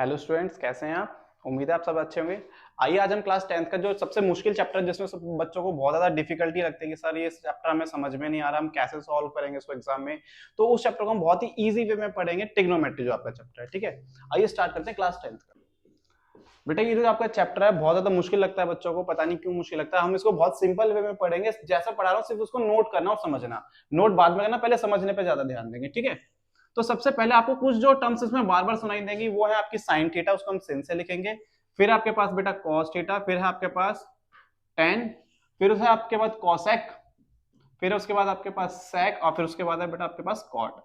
Hello students, कैसे हैं आप? उम्मीद है आप सब अच्छे होंगे। आइए आज हम क्लास 10th का जो सबसे मुश्किल चैप्टर है, जिसमें सब बच्चों को बहुत ज्यादा डिफिकल्टी लगती है कि सर ये चैप्टर हमें समझ में नहीं आ रहा, हम कैसे सॉल्व करेंगे इसको एग्जाम में। तो उस चैप्टर को हम बहुत ही इजी वे में पढ़ेंगे, ट्रिग्नोमेट्री जो आपका चैप्टर है। ठीक है, आइए स्टार्ट करते हैं क्लास 10th का। बेटा ये जो आपका चैप्टर है बहुत ज्यादा मुश्किल लगता है बच्चों को, पता नहीं क्यों मुश्किल लगता है। हम इसको बहुत सिंपल वे में पढ़ेंगे, जैसा पढ़ा रहा हूँ सिर्फ उसको नोट करना और समझना। नोट बाद में करना, पहले समझने पे ज्यादा ध्यान देंगे। ठीक है, तो सबसे पहले आपको कुछ जो टर्म्स इसमें बार बार सुनाई देंगी वो है आपकी साइन थीटा, उसको हम sin से लिखेंगे। फिर आपके पास बेटा cos थीटा, फिर है आपके पास tan, फिर है आपके पास cosec, फिर उसके बाद आपके पास sec, और फिर उसके बाद है बेटा आपके पास cot।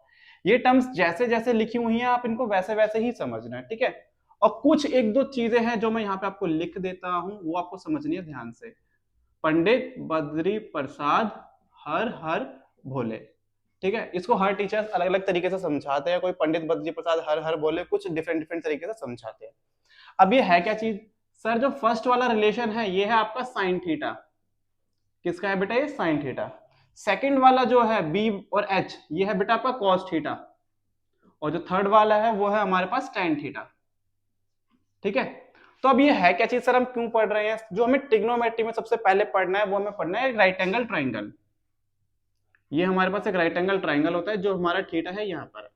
ये टर्म्स जैसे जैसे लिखी हुई हैं आप इनको वैसे वैसे ही समझना है। ठीक है, और कुछ एक दो चीजें हैं जो मैं यहाँ पे आपको लिख देता हूं, वो आपको समझनी है ध्यान से। पंडित बद्री प्रसाद हर हर भोले। ठीक है, इसको हर टीचर्स अलग अलग तरीके से समझाते हैं। कोई पंडित बद्री प्रसाद हर हर बोले, कुछ डिफरेंट डिफरेंट तरीके से समझाते हैं। अब ये है क्या चीज? सर जो फर्स्ट वाला रिलेशन है ये है आपका साइन थीटा। किसका है बेटा? ये साइन थीटा। सेकंड वाला जो है बी और एच, ये है बेटा आपका कॉस थीटा। और जो थर्ड वाला है वो है हमारे पास टेन थीटा। ठीक है, तो अब ये है क्या चीज सर, हम क्यों पढ़ रहे हैं? जो हमें ट्रिग्नोमेट्री में सबसे पहले पढ़ना है वो हमें पढ़ना है राइट एंगल ट्राइंगल। ये हमारे पास एक राइट एंगल ट्राइंगल होता है, जो हमारा थीटा है यहाँ पर।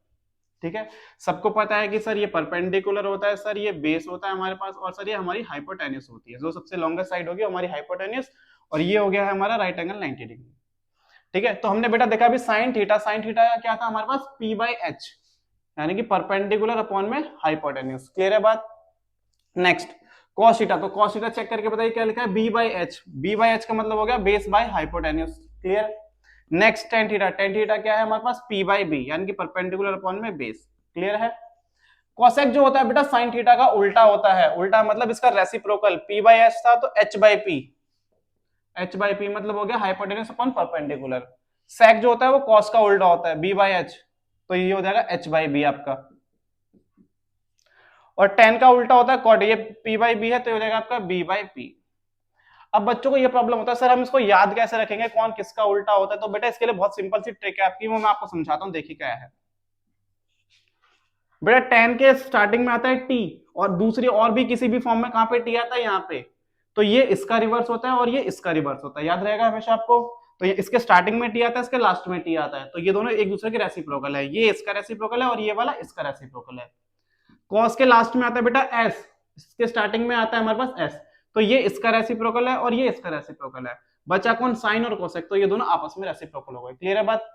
ठीक है, सबको पता है कि सर ये परपेंडिकुलर होता है, सर ये बेस होता है हमारे पास, और सर ये हमारी हाइपोटेन्यूस होती है। जो सबसे लॉन्गेस्ट साइड होगी हमारी हाइपोटेन्यूस, और ये हो गया है हमारा राइट एंगल 90 डिग्री। ठीक है, तो हमने बेटा देखा अभी साइन थीटा, साइन थीटा क्या था हमारे पास? पी बाई एच, यानी कि परपेंडिकुलर अपॉन में हाइपोटेन्यूस। क्लियर है बात? नेक्स्ट कॉस थीटा, तो कॉस थीटा चेक करके बताइए क्या लिखा है? B by H. B by H का मतलब हो गया base by hypotenuse. Clear? Next tan theta, tan theta क्या है हमारे पास? पी बाई बी, यानी कि परपेंडिकुलर अपॉन में बेस। क्लियर है? कोसेक जो होता है बेटा साइन थीटा का उल्टा होता है। उल्टा मतलब इसका रेसिप्रोकल, पी बाई एच था तो H by P. H by P मतलब हो गया हाइपोटेन्यूस अपॉन परपेंडिकुलर। सेक जो होता है वो कॉस का उल्टा होता है, बी बाई एच, तो ये हो जाएगा एच बाई बी आपका। और टेन का उल्टा होता है कॉट, ये पी बाई बी है तो ये हो जाएगा आपका बी बाई पी। अब बच्चों को ये प्रॉब्लम होता है सर हम इसको याद कैसे रखेंगे, कौन किसका उल्टा होता है? तो बेटा इसके लिए बहुत सिंपल सी ट्रिक है आपकी, वो मैं आपको समझाता हूँ, देखिए क्या है। बेटा टेन के स्टार्टिंग में आता है टी, और दूसरी और भी किसी भी फॉर्म में कहां पे टी आता है? यहाँ पे। तो ये इसका रिवर्स होता है और ये इसका रिवर्स होता है, याद रहेगा हमेशा आपको। तो ये इसके स्टार्टिंग में टी आता है, इसके लास्ट में टी आता है, तो ये दोनों एक दूसरे के रेसिप्रोकल है। ये इसका रेसिप्रोकल है और ये वाला इसका रेसिप्रोकल है। कॉस के लास्ट में आता है बेटा एस, इसके स्टार्टिंग में आता है हमारे पास एस, तो ये इसका रेसिप्रोकल है और ये इसका रेसिप्रोकल है। बचा कौन? साइन और कोसेक, तो ये दोनों आपस में रेसिप्रोकल हो गए। क्लियर है बात?